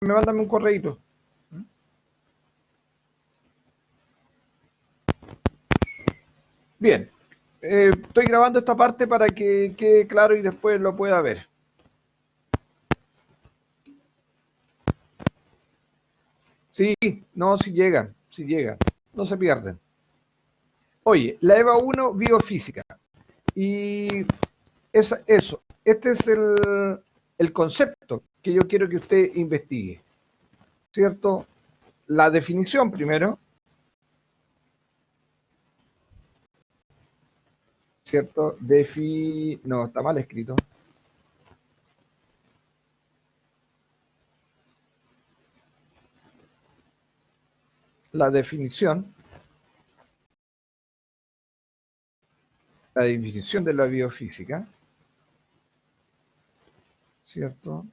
mándame un correíto. Bien, estoy grabando esta parte para que quede claro y después lo pueda ver. Sí, no, si llegan, no se pierden. Oye, la EVA 1, biofísica. Y es eso, este es el concepto que yo quiero que usted investigue, ¿cierto? La definición primero, ¿cierto? No, está mal escrito. La definición de la biofísica, ¿cierto?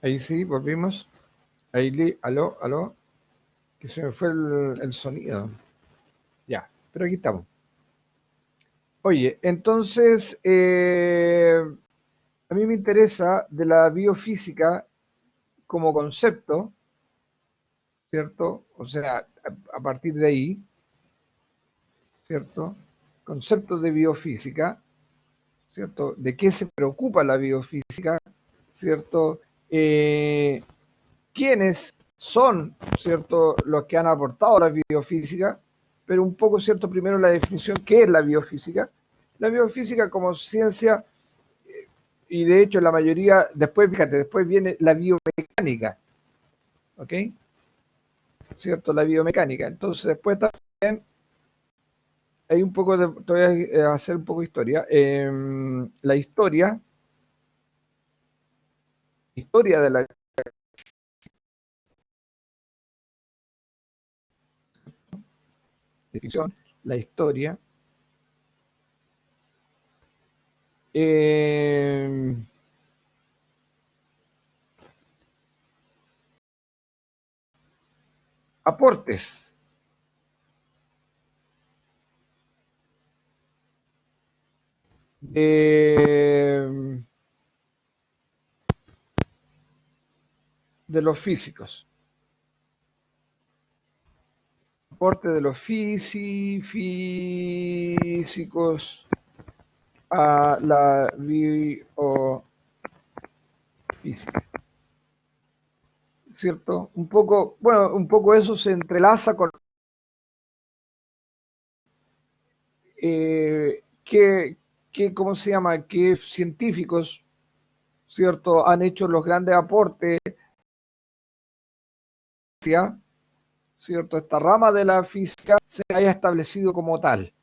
Ahí sí, volvimos. Ahí, aló, aló, que se me fue el sonido. Ya, pero aquí estamos. Oye, entonces, a mí me interesa de la biofísica como concepto, ¿cierto? O sea, a partir de ahí, ¿cierto? Conceptos de biofísica, ¿cierto? ¿De qué se preocupa la biofísica, ¿cierto? Eh, ¿Quiénes son, ¿cierto?, los que han aportado a la biofísica? Pero un poco, ¿cierto? Primero la definición, ¿qué es la biofísica? La biofísica como ciencia, y de hecho la mayoría, después, fíjate, después viene la biomecánica, ¿ok? ¿Cierto? La biomecánica. Entonces, después también hay un poco de, te voy a hacer un poco de historia. La historia de la definición, la historia. Eh, Aportes de, de los físicos. Aporte de los físicos a la biofísica, ¿cierto? Un poco, bueno, un poco eso se entrelaza con ¿cómo se llama? ¿Qué científicos, ¿cierto?, han hecho los grandes aportes, ¿cierto? Esta rama de la física se haya establecido como tal,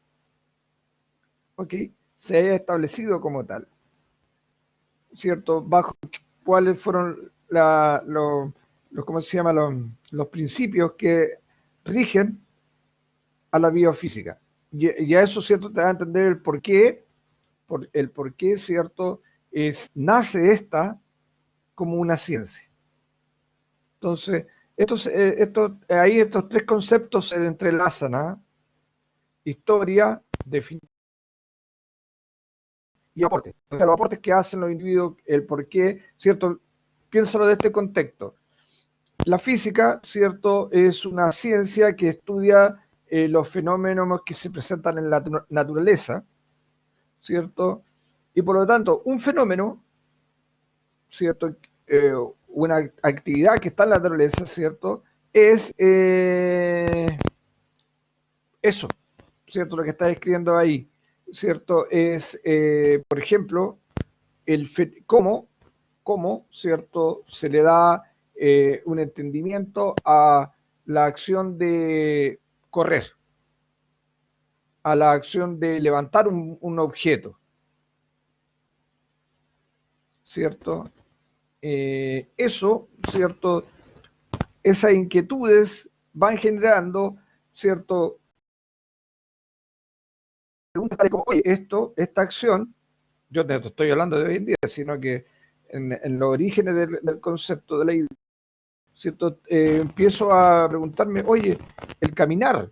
¿ok? Se haya establecido como tal, ¿cierto? Bajo cuáles fueron ¿cómo se llama? Los principios que rigen a la biofísica. Y a eso, ¿cierto? Te da a entender el por qué, ¿cierto? Nace esta como una ciencia. Entonces, ahí estos tres conceptos se entrelazan, ¿ah? Historia, definición y aportes. O sea, los aportes que hacen los individuos, el por qué, ¿cierto? Piénsalo de este contexto. La física, ¿cierto?, es una ciencia que estudia los fenómenos que se presentan en la naturaleza, ¿cierto? Y por lo tanto, un fenómeno, ¿cierto? Una actividad que está en la naturaleza, ¿cierto? Es eso, ¿cierto? Lo que está escribiendo ahí, ¿cierto? Es, por ejemplo, cómo, ¿cierto?, se le da un entendimiento a la acción de correr, a la acción de levantar un objeto, ¿cierto? Eso, ¿cierto? Esas inquietudes van generando, ¿cierto? Preguntas tales como, oye, esta acción, yo no estoy hablando de hoy en día, sino que en los orígenes del concepto de la idea, ¿cierto? Empiezo a preguntarme, oye, el caminar,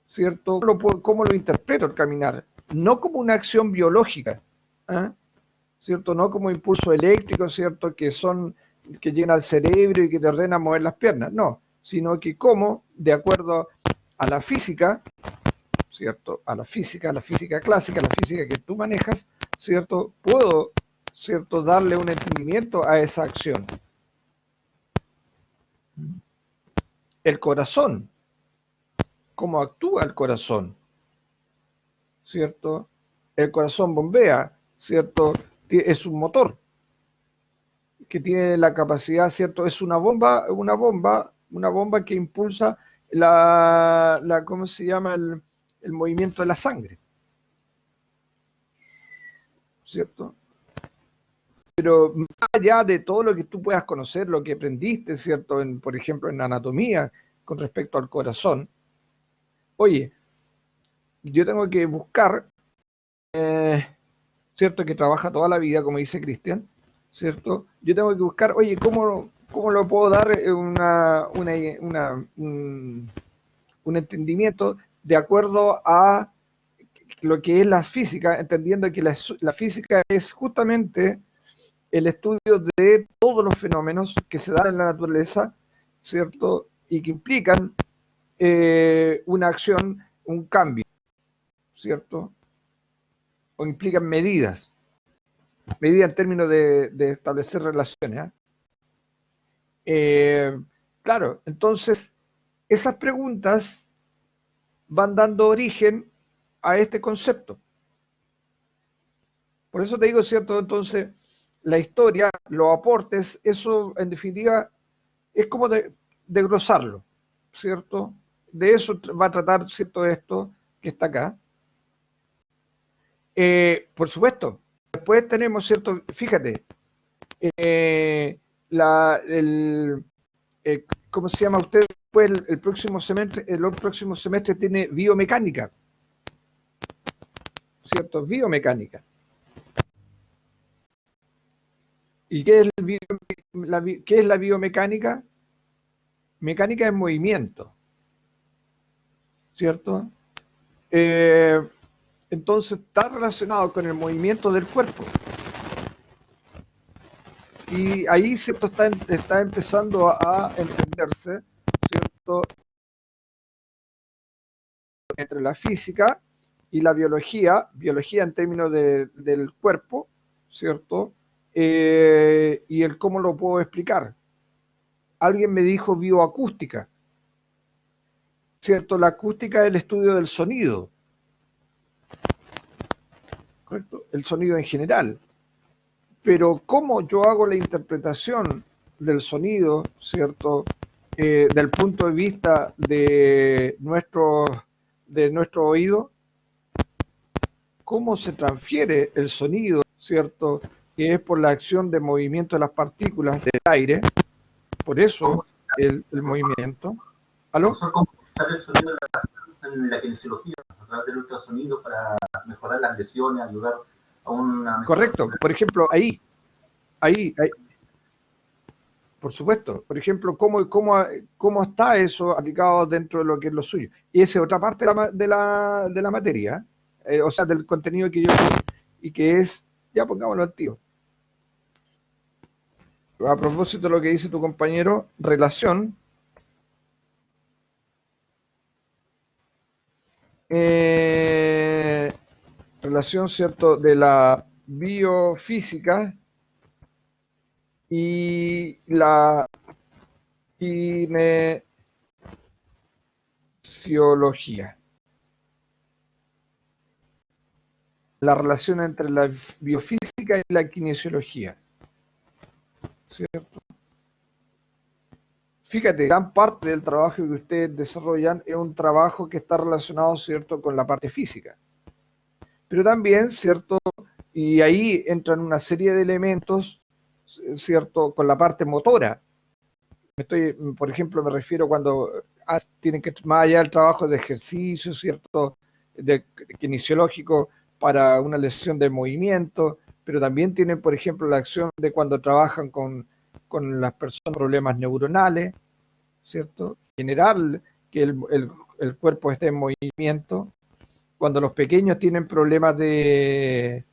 ¿cierto? ¿Cómo lo interpreto el caminar? No como una acción biológica, ¿eh? ¿Cierto? No como impulso eléctrico, ¿cierto? Que llegan al cerebro y que te ordenan mover las piernas, no, sino que como, de acuerdo a la física, ¿cierto? A la física clásica, la física que tú manejas, ¿cierto? Puedo, ¿cierto? Darle un entendimiento a esa acción. El corazón, cómo actúa el corazón, ¿cierto? El corazón bombea, ¿cierto? Es un motor que tiene la capacidad, ¿cierto? Es una bomba que impulsa ¿cómo se llama? El movimiento de la sangre, ¿cierto? Pero más allá de todo lo que tú puedas conocer, lo que aprendiste, ¿cierto? Por ejemplo, en anatomía con respecto al corazón, oye, yo tengo que buscar, ¿cierto? Que trabaja toda la vida, como dice Cristian, ¿cierto? Yo tengo que buscar, oye, ¿cómo lo puedo dar un entendimiento de acuerdo a lo que es la física, entendiendo que la física es justamente el estudio de todos los fenómenos que se dan en la naturaleza, ¿cierto? Y que implican una acción, un cambio, ¿cierto? O implican medidas en términos de establecer relaciones. Claro, entonces esas preguntas van dando origen a este concepto. Por eso te digo, ¿cierto? Entonces, la historia, los aportes, eso en definitiva es como de glosarlo, ¿cierto? De eso va a tratar, ¿cierto? Esto que está acá. Por supuesto, después tenemos, ¿cierto? Fíjate, eh, la, el, ¿cómo se llama usted? Después el próximo semestre tiene biomecánica, ¿cierto? Biomecánica. ¿Y qué es, qué es la biomecánica? Mecánica en movimiento, ¿cierto? Eh, entonces está relacionado con el movimiento del cuerpo. Y ahí, ¿cierto? Está empezando a entenderse, ¿cierto? Entre la física y la biología en términos del cuerpo, ¿cierto? Y el cómo lo puedo explicar. Alguien me dijo bioacústica, ¿cierto? La acústica es el estudio del sonido, ¿correcto? El sonido en general. Pero cómo yo hago la interpretación del sonido, ¿cierto? Del punto de vista de nuestro oído, cómo se transfiere el sonido, ¿cierto? Que es por la acción de movimiento de las partículas del aire, por eso el movimiento. ¿Aló? ¿Cómo usar el sonido en la kinesiología a través del ultrasonido para mejorar las lesiones, ayudar a una mejora? Correcto. Por ejemplo, ahí, por supuesto. Por ejemplo, cómo está eso aplicado dentro de lo que es lo suyo. Y esa es otra parte de la materia, o sea, del contenido que yo y que es, ya pongámoslo al tío. A propósito de lo que dice tu compañero, relación, ¿cierto?, de la biofísica y la kinesiología. la relación entre la biofísica y la kinesiología, ¿cierto? Fíjate, gran parte del trabajo que ustedes desarrollan es un trabajo que está relacionado, ¿cierto?, con la parte física. Pero también, ¿cierto?, y ahí entran una serie de elementos, ¿cierto?, con la parte motora. Por ejemplo, me refiero cuando tienen que, más allá del trabajo de ejercicio, ¿cierto?, de kinesiológico para una lesión de movimiento, pero también tienen, por ejemplo, la acción de cuando trabajan con las personas problemas neuronales, ¿cierto? Generar que el cuerpo esté en movimiento. Cuando los pequeños tienen problemas de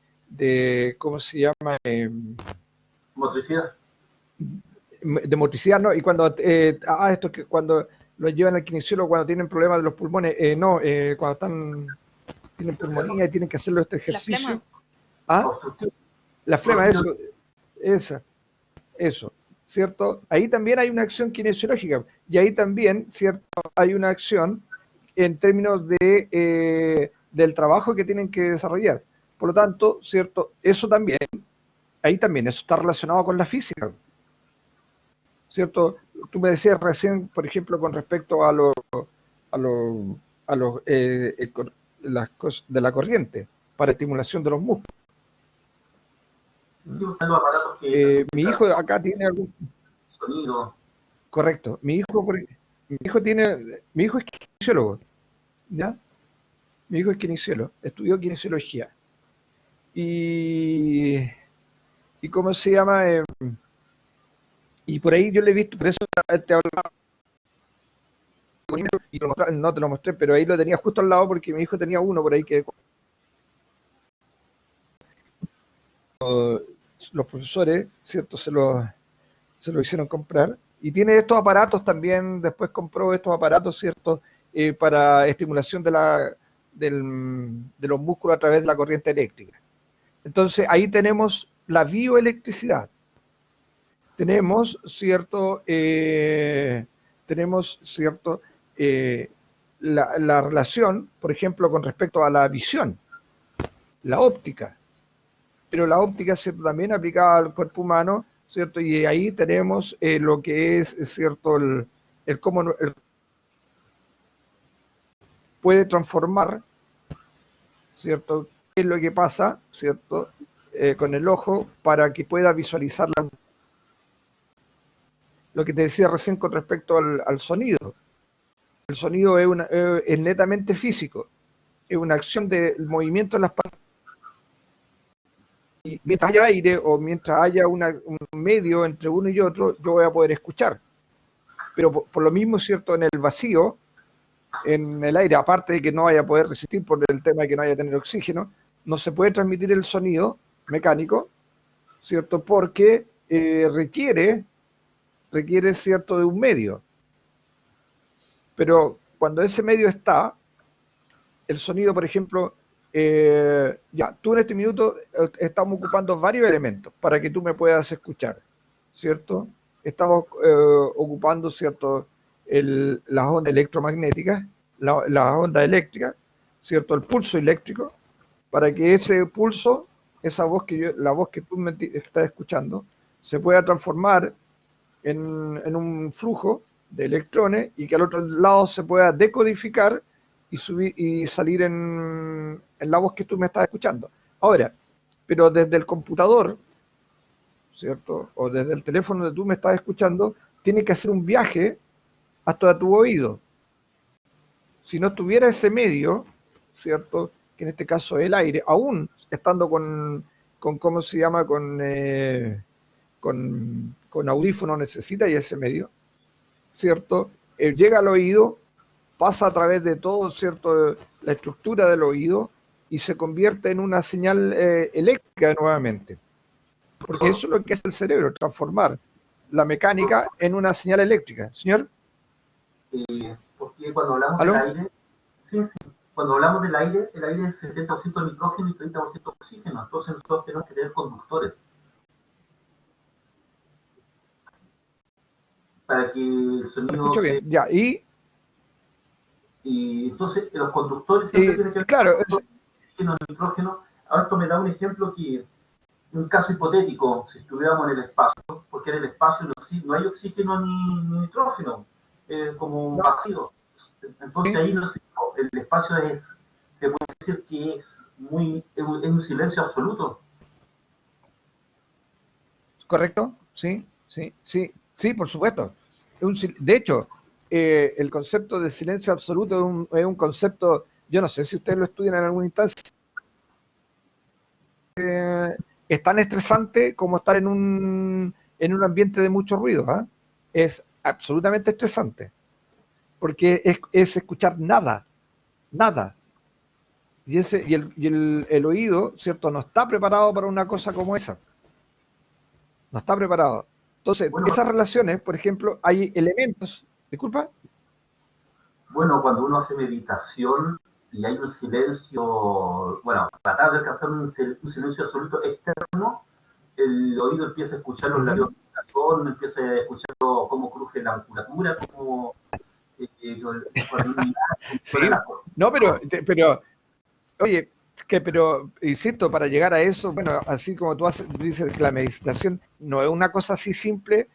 ¿cómo se llama? Motricidad. De motricidad, ¿no? Y cuando, esto que cuando los llevan al kinesiólogo cuando tienen problemas de los pulmones, cuando tienen pulmonía y tienen que hacerlo este ejercicio. ¿Ah? La flema, eso, ¿cierto? Ahí también hay una acción kinesiológica y ahí también, ¿cierto? Hay una acción en términos del trabajo que tienen que desarrollar. Por lo tanto, ¿cierto? Eso también, ahí también, eso está relacionado con la física, ¿cierto? Tú me decías recién, por ejemplo, con respecto a las cosas de la corriente para estimulación de los músculos. Mi hijo acá tiene algún sonido. Correcto. Mi hijo es kinesiólogo, ¿ya? Mi hijo es kinesiólogo, estudió kinesiología. Y ¿cómo se llama? Y por ahí yo le he visto, por eso te hablaba, y no te lo mostré, pero ahí lo tenía justo al lado porque mi hijo tenía uno por ahí que los profesores, ¿cierto? Se lo hicieron comprar. Y tiene estos aparatos también, después compró estos aparatos, ¿cierto? Para estimulación de los músculos a través de la corriente eléctrica. Entonces ahí tenemos la bioelectricidad. Tenemos, ¿cierto? La relación, por ejemplo, con respecto a la visión, la óptica. Pero la óptica es también aplicada al cuerpo humano, ¿cierto? Y ahí tenemos lo que es, ¿cierto? El cómo puede transformar, ¿cierto? ¿Qué es lo que pasa, ¿cierto? Con el ojo para que pueda visualizar lo que te decía recién con respecto al sonido. El sonido es netamente físico, es una acción del movimiento en las partes. Y mientras haya aire o mientras haya un medio entre uno y otro, yo voy a poder escuchar. Pero por lo mismo, ¿cierto? En el vacío, en el aire, aparte de que no vaya a poder resistir por el tema de que no haya tener oxígeno, no se puede transmitir el sonido mecánico, ¿cierto? Porque requiere, ¿cierto?, de un medio. Pero cuando ese medio está, el sonido, por ejemplo, tú en este minuto estamos ocupando varios elementos para que tú me puedas escuchar, ¿cierto? Estamos ocupando, ¿cierto?, las ondas electromagnéticas, las ondas eléctricas, ¿cierto?, el pulso eléctrico, para que ese pulso, la voz que tú me estás escuchando, se pueda transformar en un flujo de electrones y que al otro lado se pueda decodificar y subir y salir en la voz que tú me estás escuchando. Ahora, pero desde el computador, ¿cierto? O desde el teléfono donde tú me estás escuchando, tiene que hacer un viaje hasta tu oído. Si no tuviera ese medio, ¿cierto? Que en este caso es el aire, aún estando con ¿cómo se llama? Con audífono necesita y ese medio, ¿cierto? Llega al oído, pasa a través de todo, ¿cierto?, la estructura del oído y se convierte en una señal eléctrica nuevamente. Porque eso es lo que hace el cerebro, transformar la mecánica en una señal eléctrica. ¿Señor? Porque cuando hablamos ¿Aló? del aire, sí, cuando hablamos del aire, el aire es 70% nitrógeno y 30% oxígeno. Entonces nosotros tenemos que tener conductores para que el sonido Escucho bien, ya, y entonces los conductores siempre tienen que ver claro, con oxígeno, nitrógeno, Ahora esto me da un ejemplo que, un caso hipotético, si estuviéramos en el espacio, porque en el espacio no hay oxígeno ni nitrógeno, es como un No, vacío. Entonces sí, ahí no sé, el espacio es, se puede decir que es un silencio absoluto. ¿correcto? Sí, sí, sí, sí, por supuesto. De hecho, el concepto de silencio absoluto es un concepto, yo no sé si ustedes lo estudian en alguna instancia, es tan estresante como estar en un ambiente de mucho ruido. ¿Eh? Es absolutamente estresante, porque es escuchar nada, nada. Y el oído, ¿cierto? No está preparado para una cosa como esa. No está preparado. Entonces, Bueno, esas relaciones, por ejemplo, hay elementos, disculpa, bueno, cuando uno hace meditación y hay un silencio, bueno, tratar de alcanzar un silencio absoluto externo, el oído empieza a escuchar los labios del corazón, empieza a escuchar cómo cruje la musculatura, cómo sí, las no, cosas. oye, pero, insisto, para llegar a eso, bueno, así como tú dices que la meditación no es una cosa así simple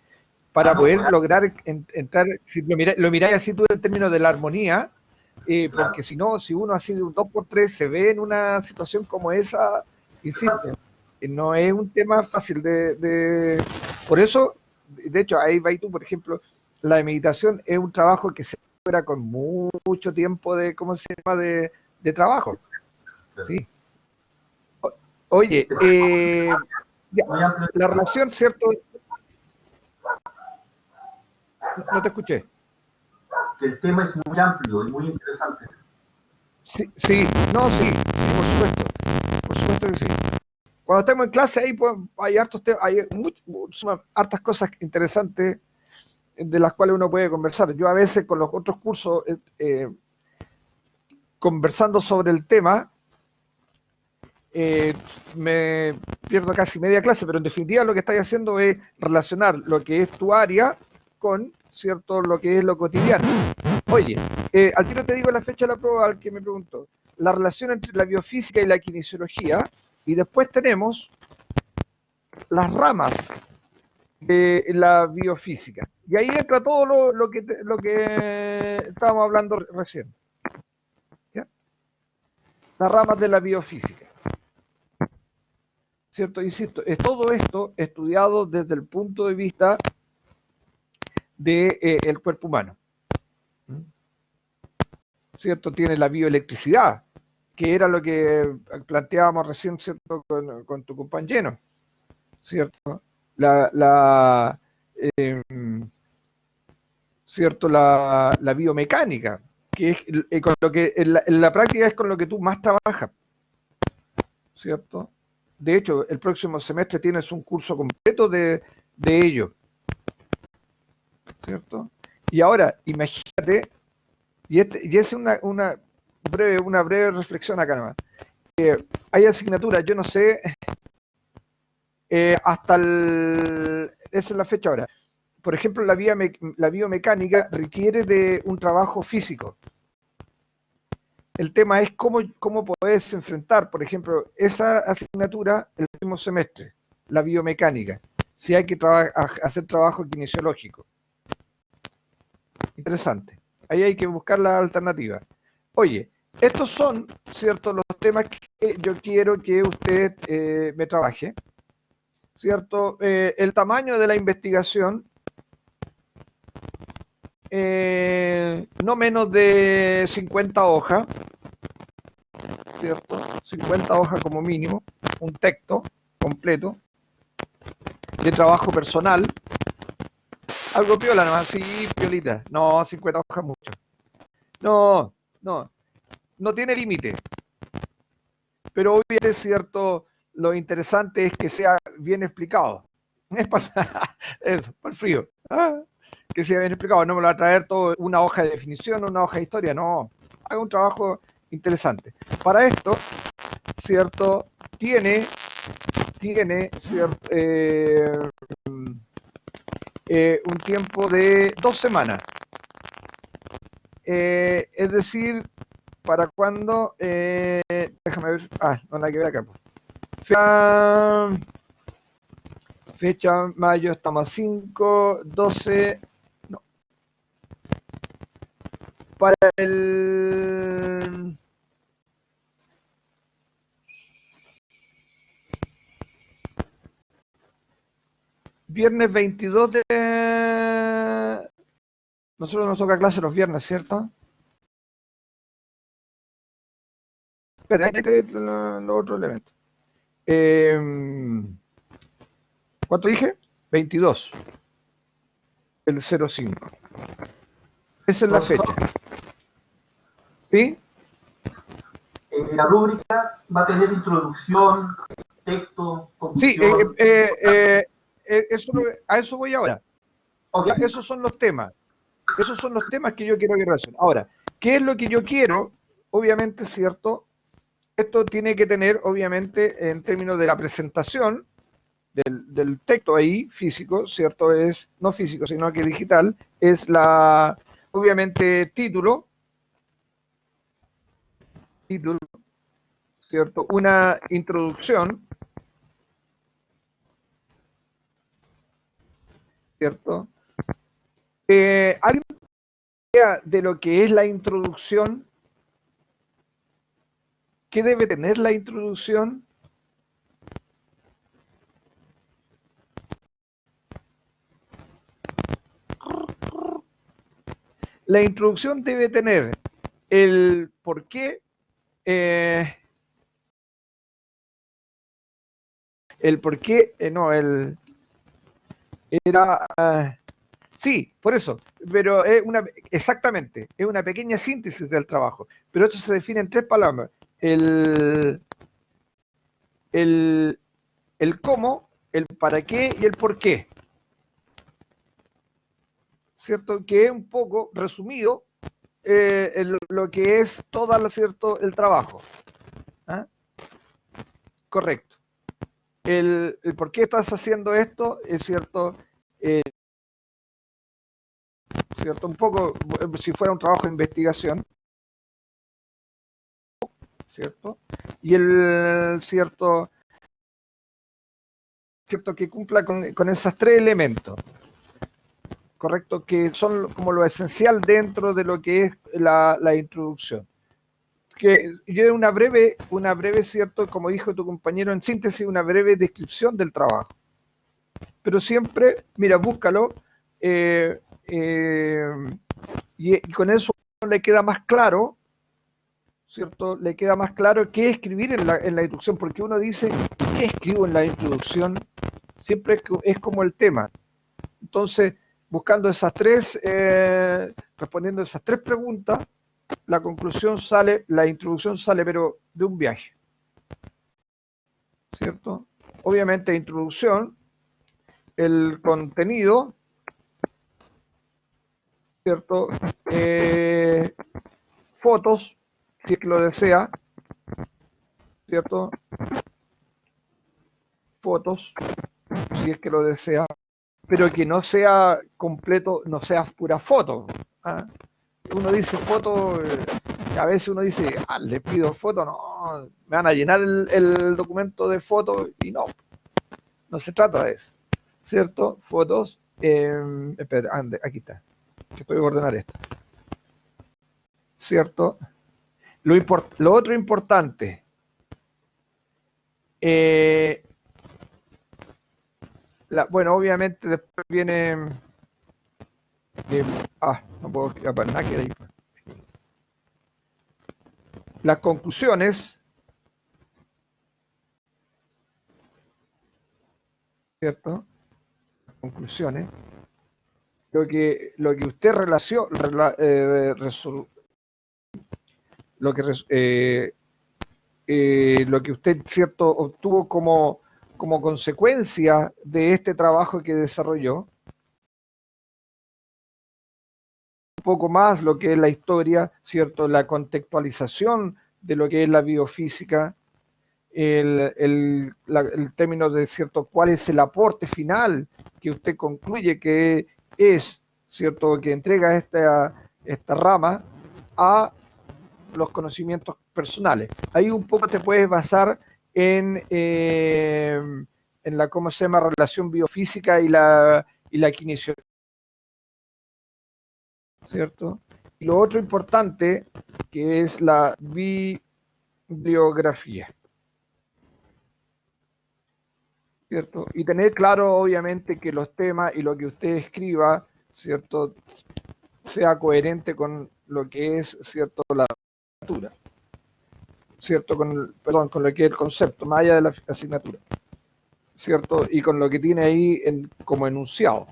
Ah, para no, poder pues, lograr entrar, si lo miráis así tú en términos de la armonía, porque claro, si no, si uno así de un 2x3 se ve en una situación como esa, insisto, exacto. no es un tema fácil Por eso, de hecho, ahí va y tú, por ejemplo, la meditación es un trabajo que se logra con mucho tiempo de, ¿cómo se llama?, de trabajo, Claro. ¿sí? Oye, ya, Muy amplio el la tema. relación, ¿cierto? No te escuché. Que el tema es muy amplio y muy interesante. Sí, sí, no, sí, sí, por supuesto que sí. Cuando estemos en clase ahí pues, hay hartos temas, hay hartas cosas interesantes de las cuales uno puede conversar. Yo a veces con los otros cursos, conversando sobre el tema, eh, me pierdo casi media clase, pero en definitiva lo que estáis haciendo es relacionar lo que es tu área con, ¿cierto?, lo que es lo cotidiano. Oye, al tiro te digo la fecha de la prueba al que me preguntó. La relación entre la biofísica y la kinesiología, y después tenemos las ramas de la biofísica. Y ahí entra todo lo que estábamos hablando recién. ¿Ya? Las ramas de la biofísica. ¿Cierto? Insisto, es todo esto estudiado desde el punto de vista del cuerpo humano. ¿Cierto? Tiene la bioelectricidad, que era lo que planteábamos recién, ¿cierto? Con tu compañero, ¿cierto? La eh, ¿cierto? La biomecánica, que es con lo que en la práctica es con lo que tú más trabajas, ¿cierto? De hecho, el próximo semestre tienes un curso completo de ello, ¿cierto? Y ahora, imagínate, y es una breve reflexión acá nomás. Hay asignaturas, yo no sé, esa es la fecha ahora. Por ejemplo, la biomecánica requiere de un trabajo físico. El tema es cómo puedes enfrentar, por ejemplo, esa asignatura el próximo semestre, la biomecánica, si hay que hacer trabajo kinesiológico. Interesante. Ahí hay que buscar la alternativa. Oye, estos son, ¿cierto?, los temas que yo quiero que usted me trabaje, ¿cierto? El tamaño de la investigación, no menos de 50 hojas, ¿cierto? 50 hojas como mínimo, un texto completo de trabajo personal, algo piola nomás, sí, piolita, no, 50 hojas mucho. No, no, no tiene límite, pero obviamente es cierto, lo interesante es que sea bien explicado. Es para, eso, para el frío. Que sea bien explicado, no me lo va a traer todo una hoja de definición, una hoja de historia, no. Haga un trabajo interesante. Para esto, ¿cierto? Tiene cierto, un tiempo de 2 semanas. Es decir, ¿para cuándo? Déjame ver. No, nada que ver acá. fecha mayo, estamos a 5, 12, no. Para el viernes 22 de... Nosotros nos toca clase los viernes, ¿cierto? Espera, hay que ver los otros elementos. ¿Cuánto dije? 22. El 05. Esa es la fecha. ¿Sí? La rúbrica va a tener introducción, texto, conclusión. Sí, a eso voy ahora. Okay. Ya, esos son los temas. Esos son los temas que yo quiero que relacionen. Ahora, ¿qué es lo que yo quiero? Obviamente, ¿cierto? Esto tiene que tener, obviamente, en términos de la presentación del texto ahí, físico, ¿cierto? Es, no físico, sino que digital, es la, obviamente, título, ¿cierto? Una introducción, ¿cierto? ¿Alguien idea de lo que es la introducción? ¿Qué debe tener la introducción? La introducción debe tener el por qué, sí, por eso, pero es exactamente, es una pequeña síntesis del trabajo, pero esto se define en 3 palabras, el cómo, el para qué y el por qué, ¿cierto? Que es un poco resumido lo que es todo, ¿cierto?, el trabajo. ¿Ah? Correcto. El por qué estás haciendo esto es cierto, cierto, un poco, si fuera un trabajo de investigación, ¿cierto? Y el cierto que cumpla con esos 3 elementos, ¿correcto? Que son como lo esencial dentro de lo que es la introducción. Que yo una breve, ¿cierto? Como dijo tu compañero en síntesis, una breve descripción del trabajo. Pero siempre, mira, búscalo, y con eso le queda más claro, ¿cierto? Le queda más claro qué escribir en la introducción, porque uno dice, ¿qué escribo en la introducción? Siempre es como el tema. Entonces, buscando esas 3, respondiendo esas 3 preguntas, la conclusión sale, la introducción sale, pero de un viaje, ¿cierto? Obviamente, introducción, el contenido, ¿cierto? Fotos, si es que lo desea, ¿cierto? Fotos, si es que lo desea, pero que no sea completo, no sea pura foto. ¿Ah? Uno dice foto, a veces uno dice, le pido foto, no, me van a llenar el documento de fotos, y no se trata de eso, ¿cierto? Fotos, espera, aquí está, que estoy a ordenar esto, ¿cierto? Lo otro importante, bueno, obviamente después viene, no puedo escapar nada que de ahí. Las conclusiones, ¿cierto? Conclusiones. Lo que usted lo que usted, ¿cierto?, obtuvo como consecuencia de este trabajo que desarrolló. Un poco más lo que es la historia, ¿cierto?, la contextualización de lo que es la biofísica, el término de, ¿cierto?, cuál es el aporte final que usted concluye que es, ¿cierto?, que entrega esta rama a los conocimientos personales. Ahí un poco te puedes basar en la, ¿cómo se llama?, relación biofísica y la kinesiología, ¿cierto? Y lo otro importante, que es la bibliografía, ¿cierto? Y tener claro, obviamente, que los temas y lo que usted escriba, ¿cierto?, sea coherente con lo que es, ¿cierto?, la asignatura, ¿cierto?, perdón, con lo que es el concepto, más allá de la asignatura, ¿cierto? Y con lo que tiene ahí como enunciado.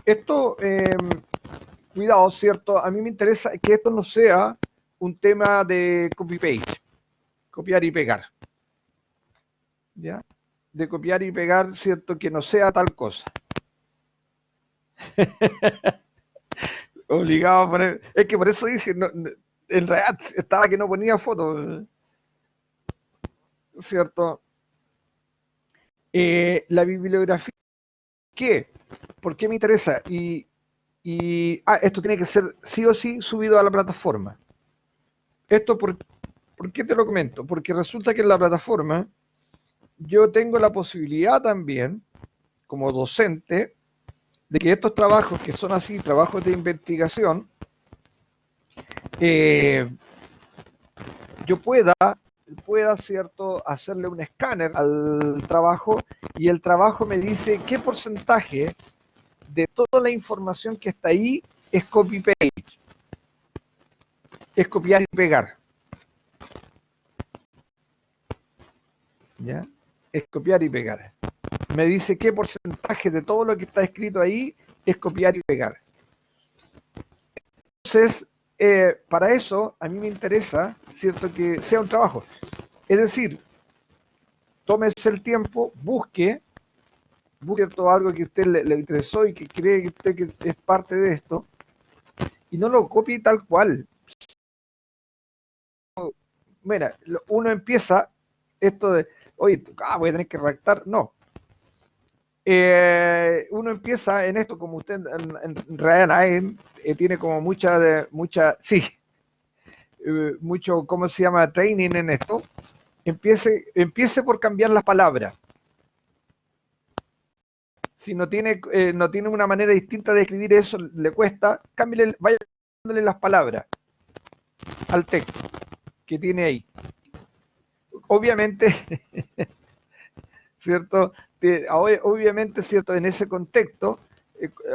Esto, cuidado, ¿cierto? A mí me interesa que esto no sea un tema de copy-paste, copiar y pegar, ¿ya? De copiar y pegar, ¿cierto? Que no sea tal cosa. Obligado a poner, es que por eso dice, no, en realidad estaba que no ponía fotos, ¿cierto? La bibliografía, ¿qué? ¿Por qué me interesa? Esto tiene que ser sí o sí subido a la plataforma. Esto, ¿por qué te lo comento? Porque resulta que en la plataforma yo tengo la posibilidad también, como docente, de que estos trabajos, que son así, trabajos de investigación, yo pueda, ¿cierto?, hacerle un escáner al trabajo y el trabajo me dice qué porcentaje de toda la información que está ahí es copy-paste, es copiar y pegar. ¿Ya? Es copiar y pegar. Me dice qué porcentaje de todo lo que está escrito ahí es copiar y pegar. Entonces, para eso, a mí me interesa, ¿cierto?, que sea un trabajo. Es decir, tómese el tiempo, busque ¿cierto?, algo que a usted le interesó y que cree que usted que es parte de esto, y no lo copie tal cual. Mira, uno empieza esto de, oye, voy a tener que redactar. No. Uno empieza en esto, como usted en realidad tiene como mucha, sí, mucho, ¿cómo se llama?, training en esto. Empiece por cambiar las palabras. Si no tiene una manera distinta de escribir eso, le cuesta, vaya cambiándole las palabras al texto que tiene ahí. Obviamente, ¿cierto? Obviamente, ¿cierto?, en ese contexto,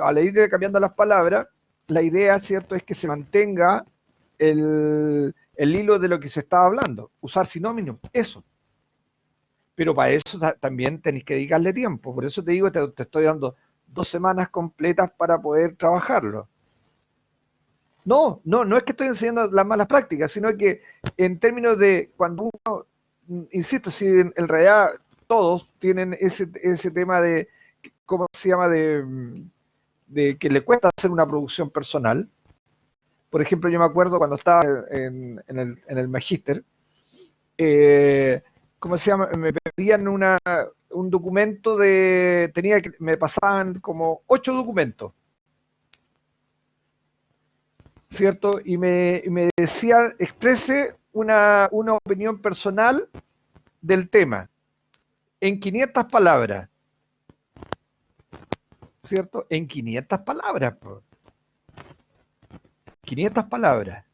al ir cambiando las palabras, la idea, ¿cierto?, es que se mantenga el hilo de lo que se estaba hablando, usar sinónimos, eso. Pero para eso también tenéis que dedicarle tiempo. Por eso te digo, te estoy dando 2 semanas completas para poder trabajarlo. No es que estoy enseñando las malas prácticas, sino que en términos de cuando uno, insisto, si en realidad todos tienen ese tema de, ¿cómo se llama?, de que le cuesta hacer una producción personal. Por ejemplo, yo me acuerdo cuando estaba en el magíster, ¿cómo se llama?, me pedían un documento me pasaban como 8 documentos, ¿cierto? Y me decían, exprese una opinión personal del tema, en 500 palabras, ¿cierto? En 500 palabras, 500 palabras.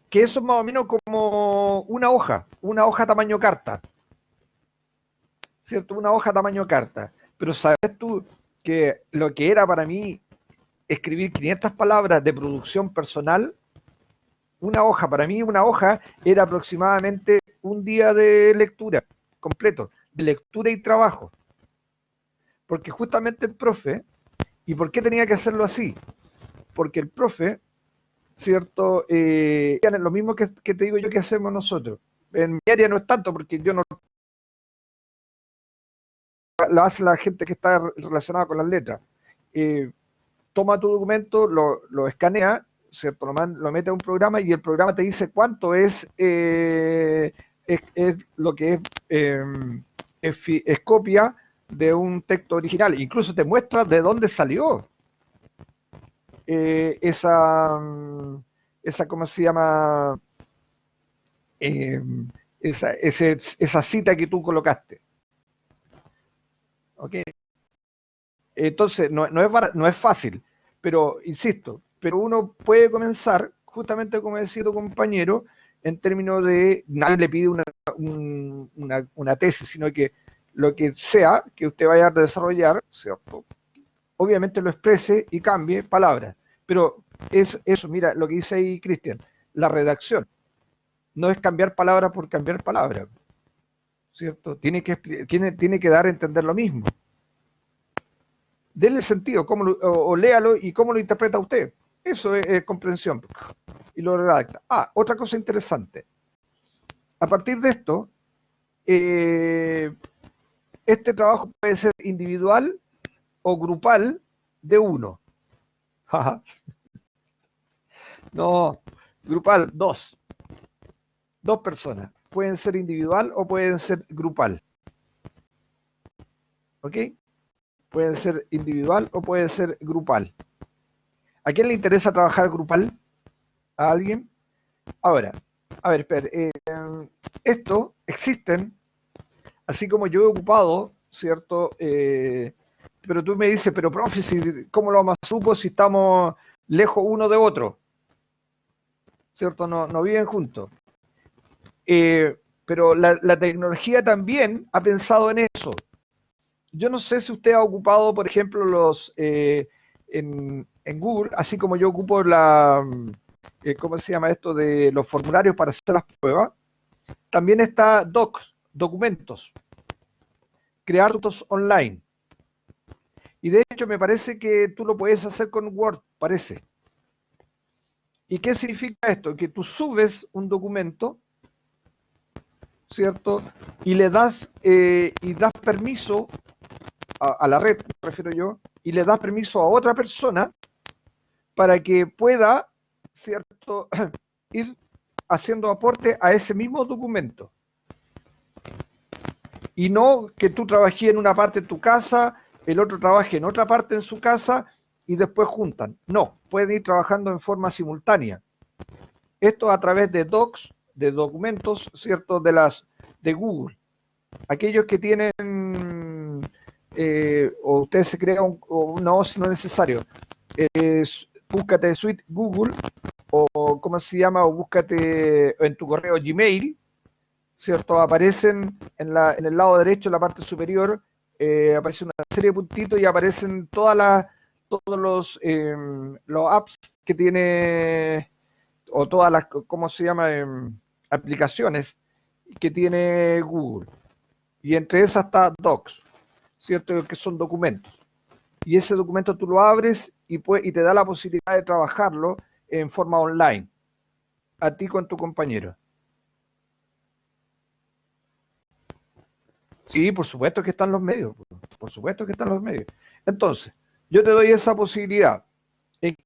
Que eso es más o menos como una hoja tamaño carta, ¿cierto? Una hoja tamaño carta. Pero ¿sabes tú que lo que era para mí escribir 500 palabras de producción personal? Para mí una hoja era aproximadamente un día de lectura completo, de lectura y trabajo. Porque justamente el profe, ¿y por qué tenía que hacerlo así? Porque el profe, ¿cierto?, lo mismo que te digo yo que hacemos nosotros. En mi área no es tanto, porque yo no lo hace la gente que está relacionada con las letras. Toma tu documento, lo escanea, ¿cierto?, lo mete a un programa y el programa te dice cuánto es lo que es copia de un texto original. Incluso te muestra de dónde salió esa, ¿cómo se llama?, esa cita que tú colocaste. ¿Ok? Entonces, no es fácil, pero insisto, pero uno puede comenzar, justamente como decía tu compañero, en términos de, nadie le pide una tesis, sino que lo que sea que usted vaya a desarrollar, ¿cierto? Obviamente lo exprese y cambie palabras. Pero eso, mira, lo que dice ahí Cristian, la redacción no es cambiar palabras por cambiar palabras, ¿cierto? Tiene que dar a entender lo mismo. Denle sentido, o léalo y cómo lo interpreta usted. Eso es comprensión. Y lo redacta. Otra cosa interesante. A partir de esto, este trabajo puede ser individual o grupal de uno. No, grupal, dos. Dos personas. Pueden ser individual o pueden ser grupal. ¿Ok? Pueden ser individual o pueden ser grupal. ¿A quién le interesa trabajar grupal? ¿A alguien? Ahora, a ver, espera, esto existen, así como yo he ocupado, ¿cierto? Pero tú me dices, pero profe, ¿cómo lo vamos a supo si estamos lejos uno de otro? ¿Cierto? No viven juntos. Pero la tecnología también ha pensado en eso. Yo no sé si usted ha ocupado, por ejemplo, en Google, así como yo ocupo ¿cómo se llama esto? De los formularios para hacer las pruebas. También está documentos, crear documentos online. Y de hecho me parece que tú lo puedes hacer con Word, parece. ¿Y qué significa esto? Que tú subes un documento, ¿cierto? Y le das permiso a la red, me refiero yo, y le das permiso a otra persona para que pueda, ¿cierto?, ir haciendo aporte a ese mismo documento. Y no que tú trabajes en una parte de tu casa, el otro trabaje en otra parte en su casa y después juntan. No, pueden ir trabajando en forma simultánea. Esto a través de docs, de documentos, ¿cierto?, de Google. Aquellos que tienen, o usted se crea una voz si no es necesario, búscate Suite Google, o ¿cómo se llama? O búscate en tu correo Gmail, ¿cierto? Aparecen en el lado derecho, en la parte superior, aparece una serie de puntitos y aparecen todos los apps que tiene, o todas las, ¿cómo se llama? Aplicaciones que tiene Google. Y entre esas está Docs, ¿cierto? Que son documentos. Y ese documento tú lo abres y te da la posibilidad de trabajarlo en forma online, a ti con tu compañero. Sí, por supuesto que están los medios, por supuesto que están los medios. Entonces, yo te doy esa posibilidad, en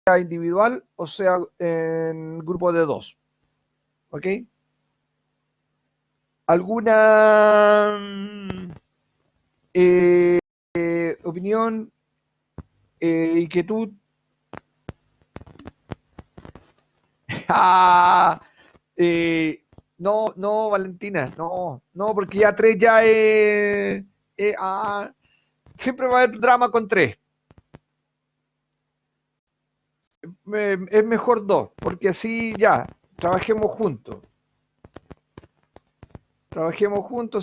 sea individual o sea en grupo de dos. ¿Ok? ¿Alguna opinión, inquietud? No, Valentina, no, porque ya tres ya siempre va a haber drama con tres. Es mejor dos, porque así ya, trabajemos juntos,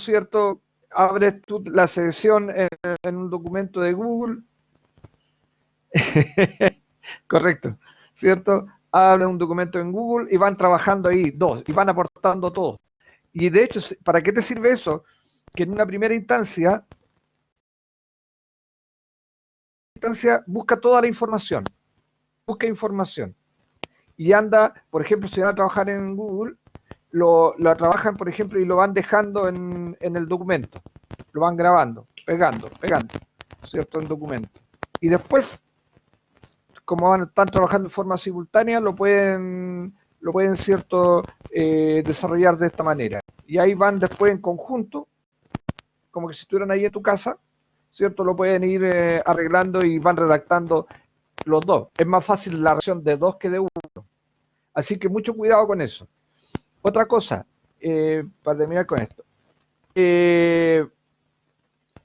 ¿cierto? Abres tú la sesión en un documento de Google. Correcto, ¿cierto? Abren un documento en Google y van trabajando ahí dos, y van aportando todo. Y de hecho, ¿para qué te sirve eso? Que en una primera instancia busca toda la información, busca información. Y anda, por ejemplo, si van a trabajar en Google, lo trabajan, por ejemplo, y lo van dejando en el documento. Lo van grabando, pegando, ¿cierto? En el documento. Y después, como están trabajando en forma simultánea, lo pueden cierto, desarrollar de esta manera. Y ahí van después en conjunto, como que si estuvieran ahí en tu casa, ¿cierto? Lo pueden ir arreglando y van redactando los dos. Es más fácil la redacción de dos que de uno. Así que mucho cuidado con eso. Otra cosa, para terminar con esto. Eh,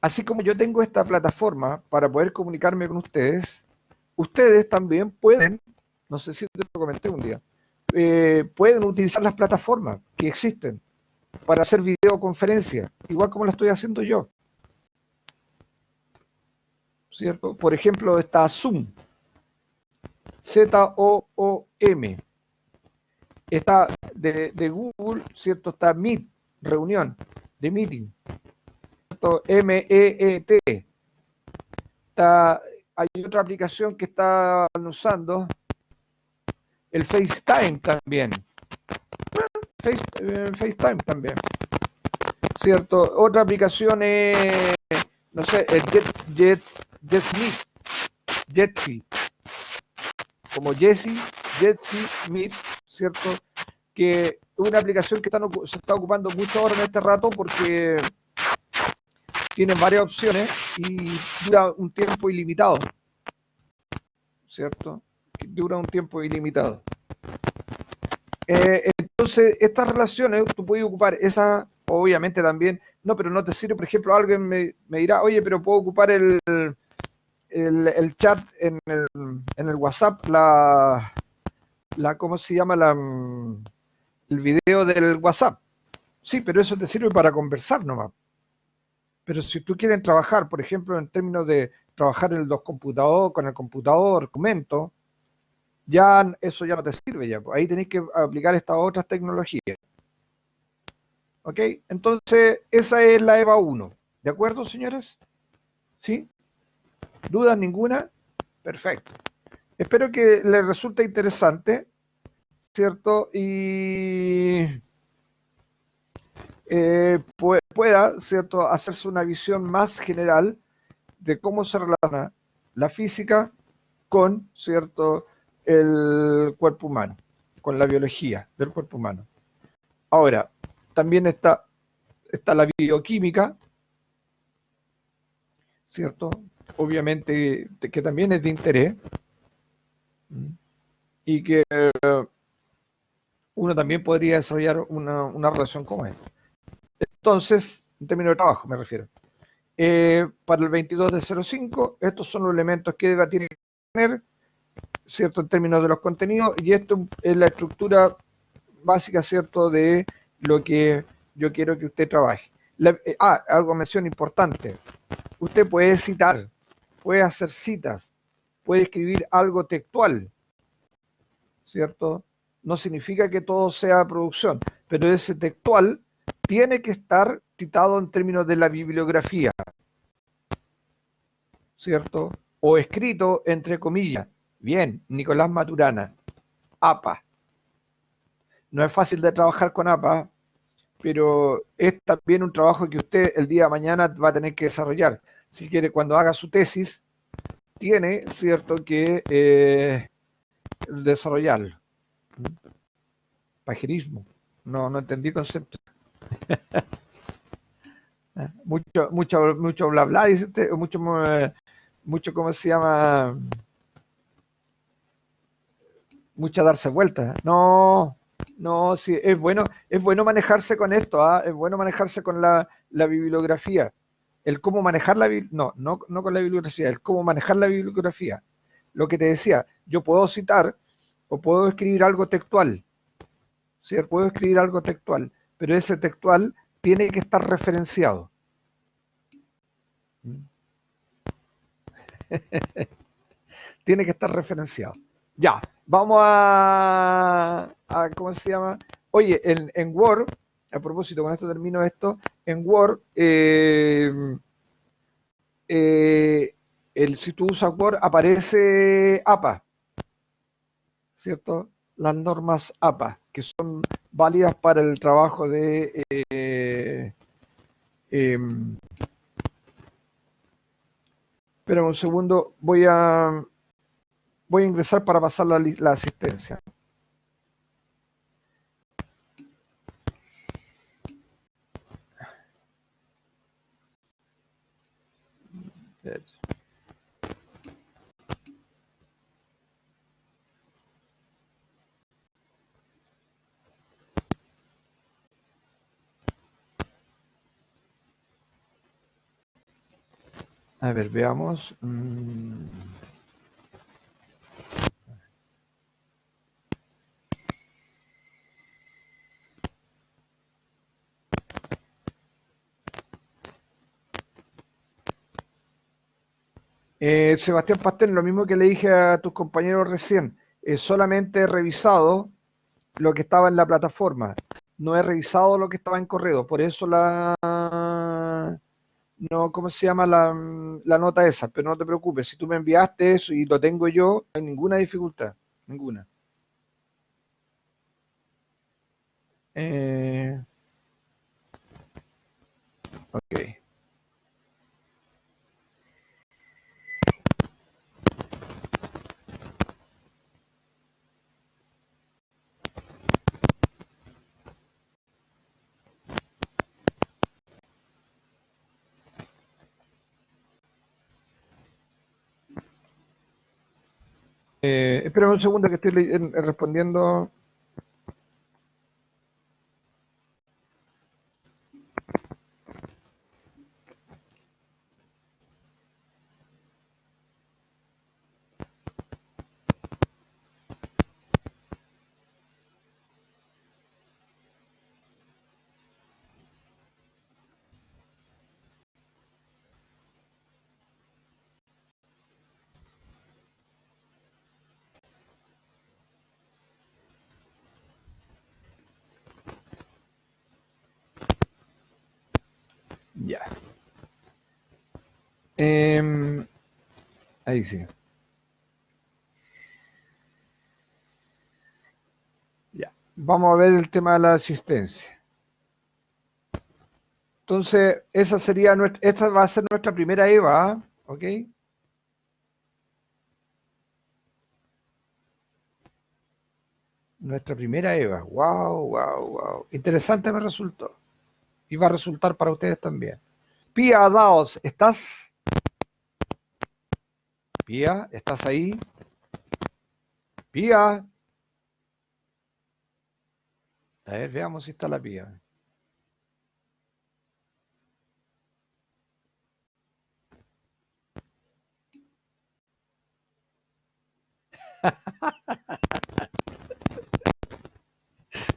Así como yo tengo esta plataforma para poder comunicarme con ustedes también pueden, no sé si te lo comenté un día, pueden utilizar las plataformas que existen para hacer videoconferencias, igual como lo estoy haciendo yo, ¿cierto? Por ejemplo, está Zoom, Zoom, está de Google, ¿cierto? Está Meet, reunión, de meeting, ¿cierto? MEET. Está, hay otra aplicación que están usando, el FaceTime también. FaceTime también, ¿cierto? Otra aplicación es, no sé, el JetMeet, Jetsi, como Jetsi Meet, ¿cierto? Que es una aplicación que se está ocupando mucho ahora en este rato porque tiene varias opciones y dura un tiempo ilimitado, ¿cierto? Dura un tiempo ilimitado. Entonces, estas relaciones, tú puedes ocupar esa, obviamente también, no, pero no te sirve, por ejemplo, alguien me dirá, oye, pero puedo ocupar el chat en el WhatsApp, ¿cómo se llama? El video del WhatsApp. Sí, pero eso te sirve para conversar nomás. Pero si tú quieres trabajar, por ejemplo, en términos de trabajar en los computadores, con el computador, documento, ya eso ya no te sirve ya. Ahí tenéis que aplicar estas otras tecnologías. ¿Ok? Entonces, esa es la EVA 1. ¿De acuerdo, señores? ¿Sí? ¿Dudas ninguna? Perfecto. Espero que les resulte interesante, ¿cierto? Y pueda, ¿cierto?, hacerse una visión más general de cómo se relaciona la física con, ¿cierto?, el cuerpo humano, con la biología del cuerpo humano. Ahora, también está la bioquímica, ¿cierto? Obviamente que también es de interés y que uno también podría desarrollar una relación como esta. Entonces, en términos de trabajo me refiero. Para el 22 de 05, estos son los elementos que EVA tiene que tener, ¿cierto? En términos de los contenidos, y esto es la estructura básica, ¿cierto?, de lo que yo quiero que usted trabaje. Algo mención importante. Usted puede citar, puede hacer citas, puede escribir algo textual, ¿cierto? No significa que todo sea producción, pero ese textual tiene que estar citado en términos de la bibliografía, ¿cierto? O escrito entre comillas. Bien, Nicolás Maturana, APA. No es fácil de trabajar con APA, pero es también un trabajo que usted el día de mañana va a tener que desarrollar. Si quiere, cuando haga su tesis, tiene, ¿cierto?, que desarrollarlo. Pajerismo. No entendí el concepto. Mucho bla bla, dice usted, mucho, ¿cómo se llama? Mucha darse vueltas. No, sí, es bueno manejarse con esto, es bueno manejarse con la bibliografía. El cómo manejar no con la bibliografía, el cómo manejar la bibliografía. Lo que te decía, yo puedo citar o puedo escribir algo textual, ¿sí? Puedo escribir algo textual, pero ese textual tiene que estar referenciado. Tiene que estar referenciado. Ya, vamos ¿cómo se llama? Oye, en Word, a propósito, con esto termino esto, en Word, si tú usas Word, aparece APA, ¿cierto? Las normas APA, que son válidas para el trabajo de... espera un segundo, voy a ingresar para pasar la asistencia. A ver, veamos. Sebastián Pastel, lo mismo que le dije a tus compañeros recién, solamente he revisado lo que estaba en la plataforma, no he revisado lo que estaba en correo, por eso no, ¿cómo se llama la nota esa? Pero no te preocupes, si tú me enviaste eso y lo tengo yo, no hay ninguna dificultad, ninguna. Ok. Espérame un segundo que estoy respondiendo. Ya. Ahí sí. Ya. Vamos a ver el tema de la asistencia. Entonces, esta va a ser nuestra primera EVA, ¿ah? ¿Ok? Nuestra primera EVA. Wow, wow, wow. Interesante me resultó. Y va a resultar para ustedes también. Pía Daos, ¿estás? Pía, ¿estás ahí? Pía. A ver, veamos si está la Pía.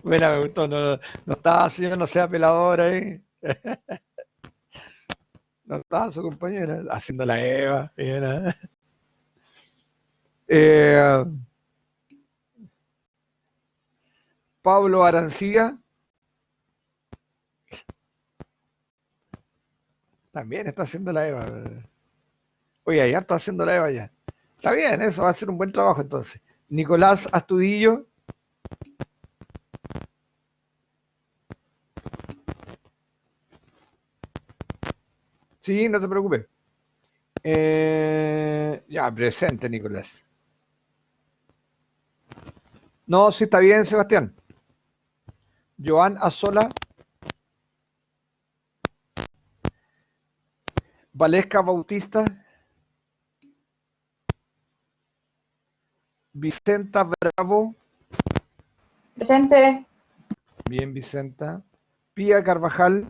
Bueno, me gustó, no estaba señor, no sea peladora ahí. No estaba su compañera haciendo la Eva. Eh, Pablo Arancía también está haciendo la Eva. Oye, ya está haciendo la Eva ya. Está bien, eso va a ser un buen trabajo entonces. Nicolás Astudillo. Sí, no te preocupes. Ya, presente, Nicolás. No, sí está bien, Sebastián. Joan Azola. Valesca Bautista. Vicenta Bravo. Presente. Bien, Vicenta. Pía Carvajal.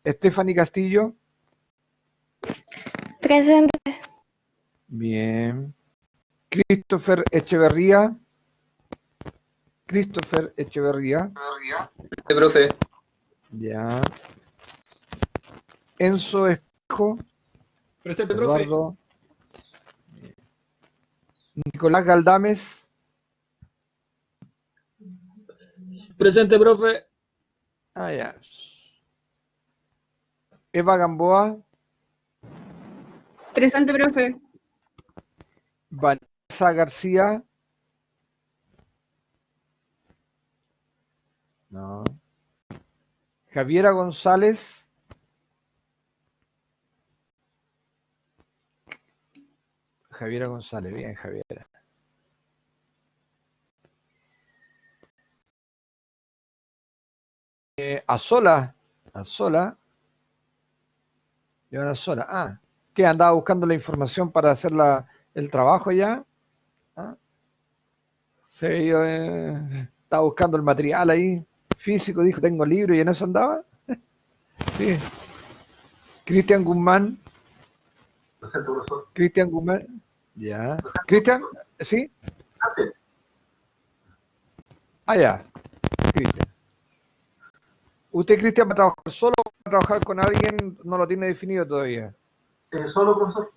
Stephanie Castillo. Presente. Bien. Christopher Echeverría. Christopher Echeverría. Profe. Ya. Enzo Espejo. Presente, Eduardo. Nicolás Galdames. Presente, profe. Ah, ya. Eva Gamboa. Presente, profe. Vanessa García. No. Javiera González. Javiera González, bien, Javiera. Azola. Azola. Joana Azola. Ah, ¿qué? ¿Andaba buscando la información para hacer el trabajo ya? ¿Ah? Sí, yo estaba buscando el material ahí, físico, dijo, tengo libro y en eso andaba. Sí. Cristian Guzmán. Presente, profesor. Cristian Guzmán. Ya. Presente, Cristian, profesor. ¿sí? Presente. Ah, ya. Cristian. ¿Usted, Cristian, va a trabajar solo o va a trabajar con alguien? No lo tiene definido todavía. Solo, profesor.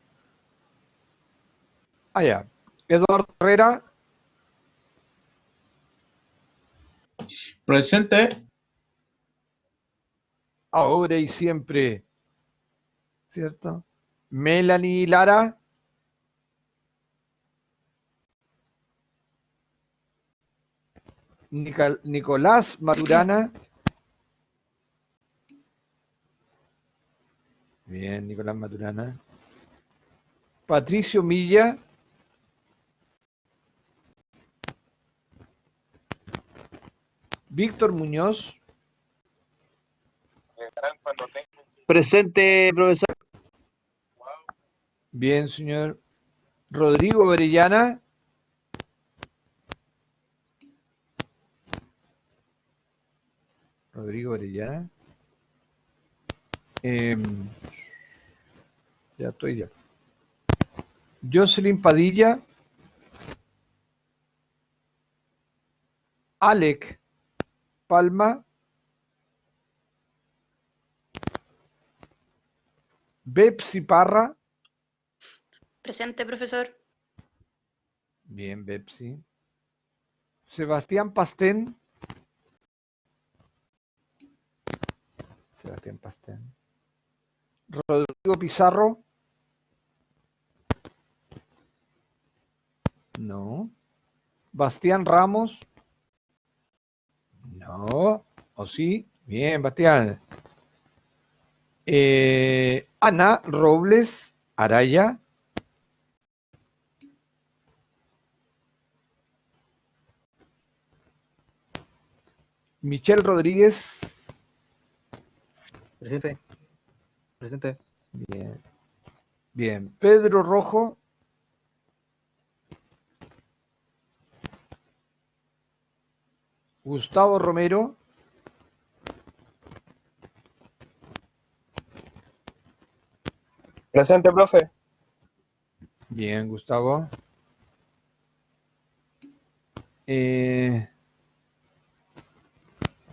Ah, ya. Eduardo Herrera. Presente. Ahora y siempre. ¿Cierto? Melanie Lara. Nicolás Maturana. Bien, Nicolás Maturana. Patricio Milla. Víctor Muñoz. Presente, profesor. Bien, señor. Rodrigo Orellana. Rodrigo Orellana. Ya estoy ya. Jocelyn Padilla. Alec Palma. Bepsi Parra. Presente, profesor. Bien, Bepsi. Sebastián Pastén. Sebastián Pastén. Rodrigo Pizarro. No. Bastián Ramos. No. ¿O sí? Bien, Bastián. Ana Robles Araya. Michelle Rodríguez. Presente. Presente. Bien. Bien. Pedro Rojo. Gustavo Romero. Presente, profe. Bien, Gustavo.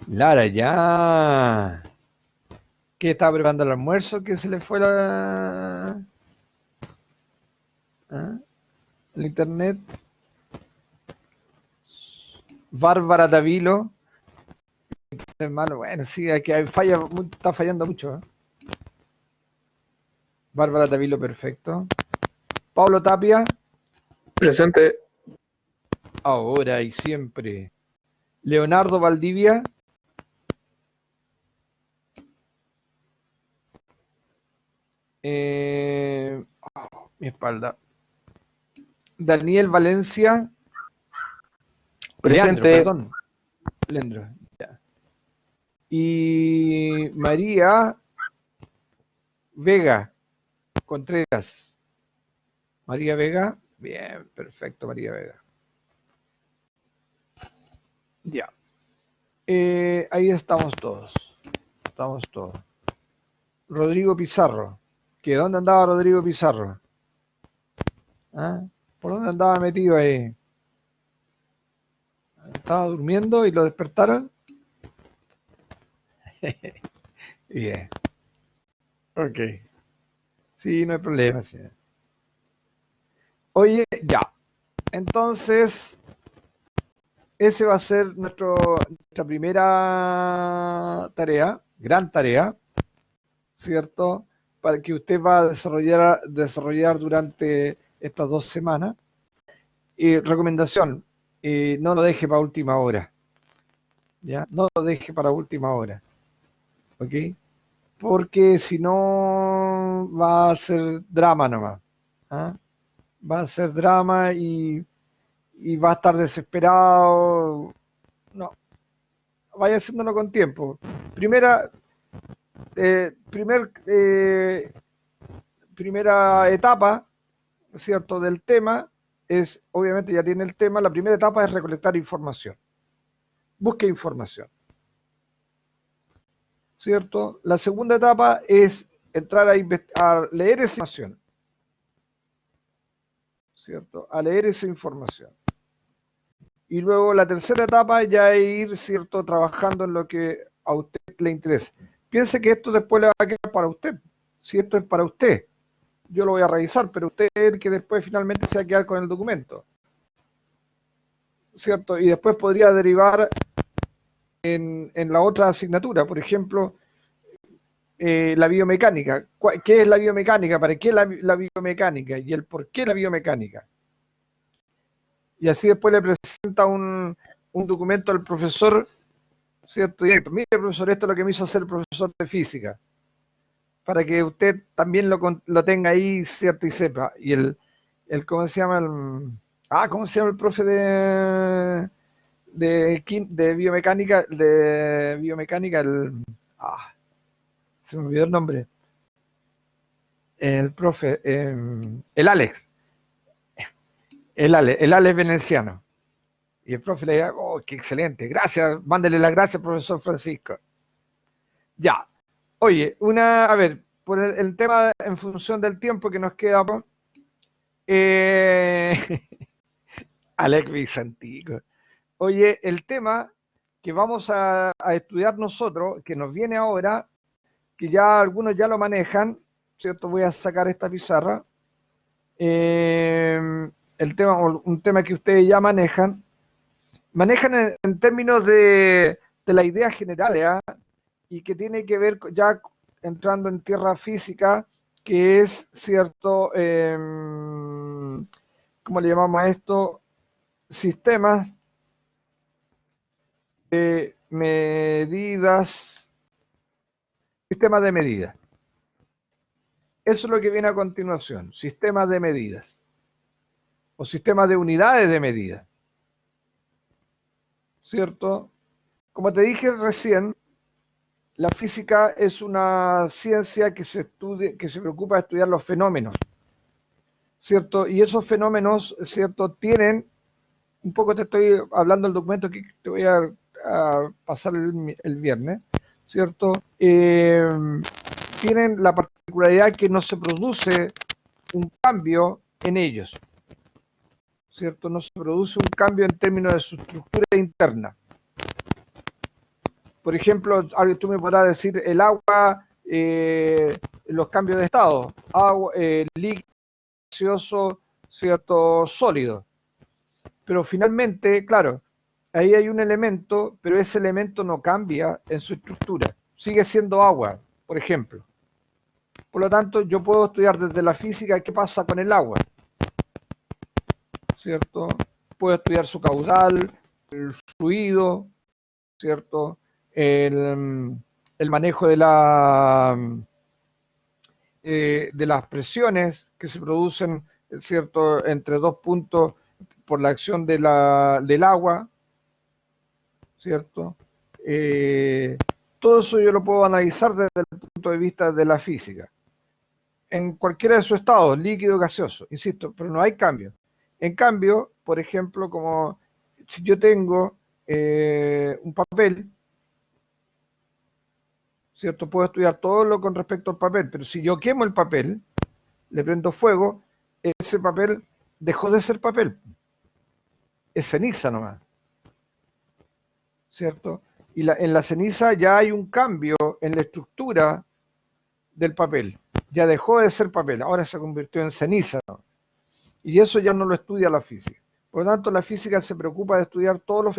Lara, ya. ¿Qué estaba preparando el almuerzo? ¿Que se le fue la... ¿Ah? el internet? Bárbara Davilo. Es malo, bueno, sí, aquí falla, está fallando mucho. ¿Eh? Bárbara Davilo, perfecto. Pablo Tapia. Presente. Ahora y siempre. Leonardo Valdivia. Mi espalda. Daniel Valencia. Leandro, Presente. perdón. Leandro, ya. Y María Vega Contreras. María Vega. Bien, perfecto, María Vega. Ya. Ahí estamos todos. Estamos todos. Rodrigo Pizarro. ¿Que dónde andaba Rodrigo Pizarro? ¿Ah? ¿Por dónde andaba metido ahí? ¿Estaba durmiendo y lo despertaron? Bien. Ok. Sí, no hay problema. Sí. Oye, ya. Entonces, ese va a ser nuestra primera tarea, gran tarea, ¿cierto? Para que usted va a desarrollar durante estas 2 semanas. Recomendación, no lo deje para última hora, ¿ya? No lo deje para última hora, ¿ok? Porque si no va a ser drama nomás, ¿ah? Va a ser drama y va a estar desesperado. No, vaya haciéndolo con tiempo. Primera etapa, ¿cierto?, del tema es, obviamente ya tiene el tema, la primera etapa es recolectar información. Busque información. ¿cierto? La segunda etapa es entrar a leer esa información, ¿cierto? A leer esa información. Y luego la tercera etapa ya es ir, ¿cierto?, trabajando en lo que a usted le interesa. Piense que esto después le va a quedar para usted. Si esto es para usted, yo lo voy a revisar, pero usted es el que después finalmente se va a quedar con el documento, ¿cierto? Y después podría derivar en la otra asignatura, por ejemplo, la biomecánica. ¿Qué es la biomecánica? ¿Para qué la biomecánica? Y el por qué la biomecánica. Y así después le presenta un documento al profesor, ¿cierto? Directo. Mire, profesor, esto es lo que me hizo hacer el profesor de física, para que usted también lo tenga ahí, ¿cierto? Y sepa. Y ¿cómo se llama? ¿Cómo se llama el profe de biomecánica? De biomecánica, se me olvidó el nombre. El profe, el Alex. El Alex veneciano. Y el profe le dice, oh, qué excelente, gracias, mándele las gracias, profesor Francisco. Ya, oye, a ver, por el tema en función del tiempo que nos queda, Alex Vicentico. Oye, el tema que vamos a estudiar nosotros, que nos viene ahora, que ya algunos ya lo manejan, ¿cierto? Voy a sacar esta pizarra. Un tema que ustedes ya manejan en términos de la idea general, ¿eh? Y que tiene que ver ya entrando en tierra física, que es cierto, ¿cómo le llamamos a esto? Sistemas de medidas, sistemas de medidas. Eso es lo que viene a continuación, sistemas de medidas o sistemas de unidades de medida, ¿cierto? Como te dije recién, la física es una ciencia que se preocupa de estudiar los fenómenos, ¿cierto? Y esos fenómenos, ¿cierto?, tienen, un poco te estoy hablando del documento que te voy a pasar el viernes, ¿cierto? Tienen la particularidad que no se produce un cambio en ellos, ¿cierto? No se produce un cambio en términos de su estructura interna. Por ejemplo, tú me podrás decir el agua, los cambios de estado, agua, líquido, gaseoso, ¿cierto?, sólido. Pero finalmente, claro, ahí hay un elemento, pero ese elemento no cambia en su estructura. Sigue siendo agua, por ejemplo. Por lo tanto, yo puedo estudiar desde la física qué pasa con el agua, ¿cierto? Puedo estudiar su caudal, el fluido, ¿cierto? El manejo de las presiones que se producen, ¿cierto?, entre dos puntos por la acción del agua, ¿cierto? Todo eso yo lo puedo analizar desde el punto de vista de la física. En cualquiera de sus estados, líquido, gaseoso, insisto, pero no hay cambio. En cambio, por ejemplo, como si yo tengo un papel, ¿cierto? Puedo estudiar todo lo con respecto al papel, pero si yo quemo el papel, le prendo fuego, ese papel dejó de ser papel. Es ceniza nomás, ¿cierto? Y en la ceniza ya hay un cambio en la estructura del papel. Ya dejó de ser papel, ahora se convirtió en ceniza, ¿no? Y eso ya no lo estudia la física. Por lo tanto, la física se preocupa de estudiar todos los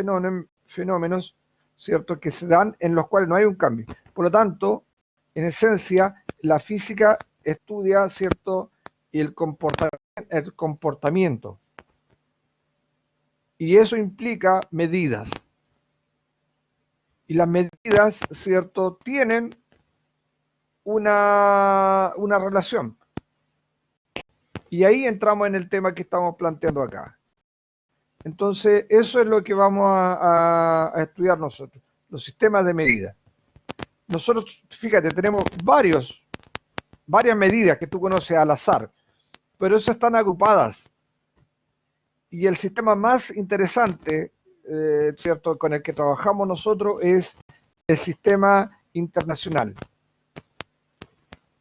fenómenos, ¿cierto?, que se dan en los cuales no hay un cambio. Por lo tanto, en esencia, la física estudia, ¿cierto?, el comportamiento. Y eso implica medidas. Y las medidas, ¿cierto?, tienen una relación. Y ahí entramos en el tema que estamos planteando acá. Entonces, eso es lo que vamos a estudiar nosotros, los sistemas de medida. Nosotros, fíjate, tenemos varias medidas que tú conoces al azar, pero esas están agrupadas. Y el sistema más interesante, ¿cierto?, con el que trabajamos nosotros es el sistema internacional.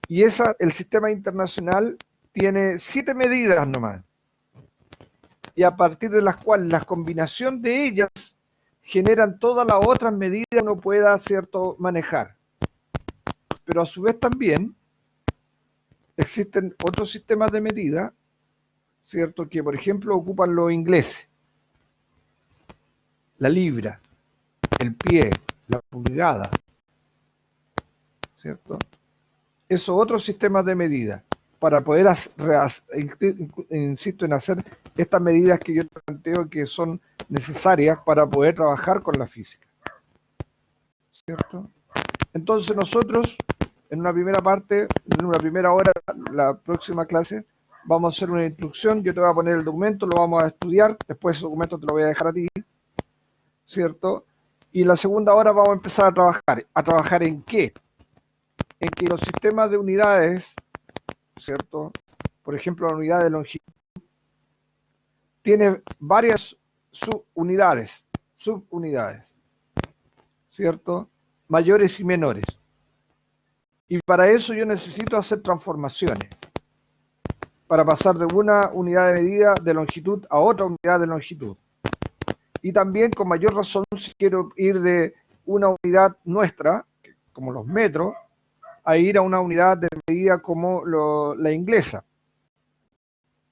Y el sistema internacional tiene 7 medidas nomás. Y a partir de las cuales la combinación de ellas generan todas las otras medidas que uno pueda, ¿cierto?, manejar. Pero a su vez también existen otros sistemas de medida, ¿cierto?, que por ejemplo ocupan los ingleses. La libra, el pie, la pulgada, ¿cierto? Esos otros sistemas de medida para poder, insisto en hacer estas medidas que yo planteo que son necesarias para poder trabajar con la física, ¿cierto? Entonces nosotros, en una primera parte, en una primera hora, la próxima clase, vamos a hacer una instrucción, yo te voy a poner el documento, lo vamos a estudiar, después ese documento te lo voy a dejar a ti, ¿cierto? Y la segunda hora vamos a empezar a trabajar. ¿A trabajar en qué? En que los sistemas de unidades, ¿cierto? Por ejemplo, la unidad de longitud tiene varias subunidades, ¿cierto? Mayores y menores. Y para eso yo necesito hacer transformaciones, para pasar de una unidad de medida de longitud a otra unidad de longitud. Y también con mayor razón si quiero ir de una unidad nuestra, como los metros, a ir a una unidad de medida como la inglesa,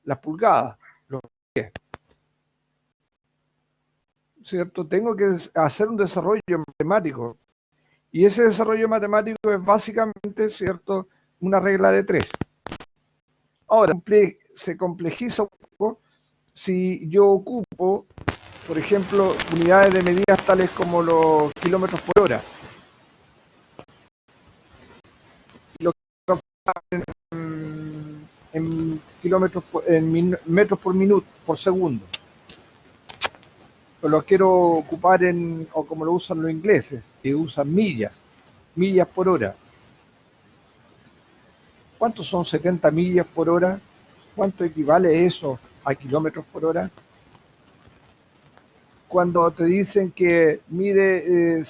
las pulgadas, los pies. ¿Cierto? Tengo que hacer un desarrollo matemático. Y ese desarrollo matemático es básicamente, ¿cierto?, una regla de 3. Ahora, se complejiza un poco si yo ocupo, por ejemplo, unidades de medidas tales como los kilómetros por hora. Los en kilómetros en metros por minuto, por segundo. Pero los quiero ocupar o como lo usan los ingleses, que usan millas por hora. ¿Cuántos son 70 millas por hora? ¿Cuánto equivale eso a kilómetros por hora? Cuando te dicen que mide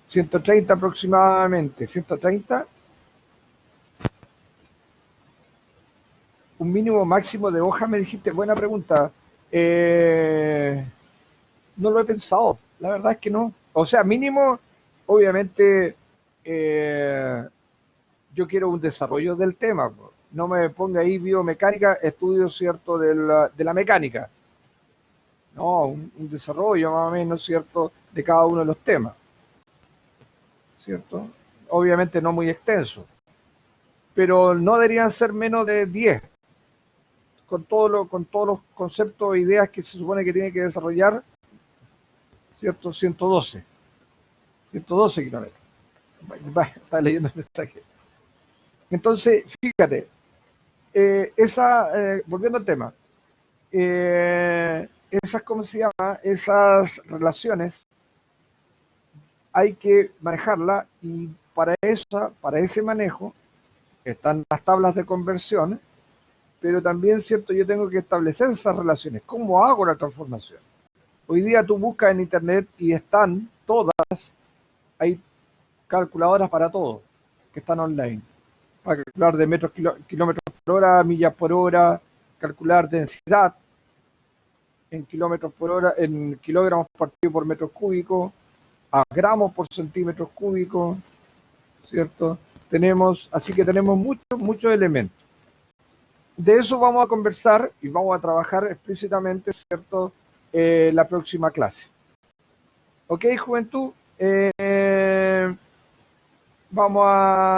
130 aproximadamente, 130, un mínimo máximo de hoja, me dijiste, buena pregunta. No lo he pensado, la verdad es que no. O sea, mínimo, obviamente, yo quiero un desarrollo del tema. No me ponga ahí biomecánica, estudio, ¿cierto?, de la mecánica. No, un desarrollo más o menos, ¿cierto?, de cada uno de los temas, ¿cierto? Obviamente no muy extenso, pero no deberían ser menos de 10, con todos los conceptos e ideas que se supone que tiene que desarrollar, ¿cierto? 112 kilómetros. Está leyendo el mensaje. Entonces, fíjate, volviendo al tema, ¿cómo se llama? Esas relaciones hay que manejarlas y para ese manejo están las tablas de conversión, pero también, ¿cierto?, yo tengo que establecer esas relaciones. ¿Cómo hago la transformación? Hoy día tú buscas en internet y están todas, hay calculadoras para todo, que están online, para calcular de metros, kilómetros por hora, millas por hora, calcular densidad en kilómetros por hora, en kilogramos partido por metros cúbicos, a gramos por centímetros cúbicos, ¿cierto? Así que tenemos muchos elementos. De eso vamos a conversar y vamos a trabajar explícitamente, ¿cierto?, la próxima clase. ¿Ok, juventud? Vamos a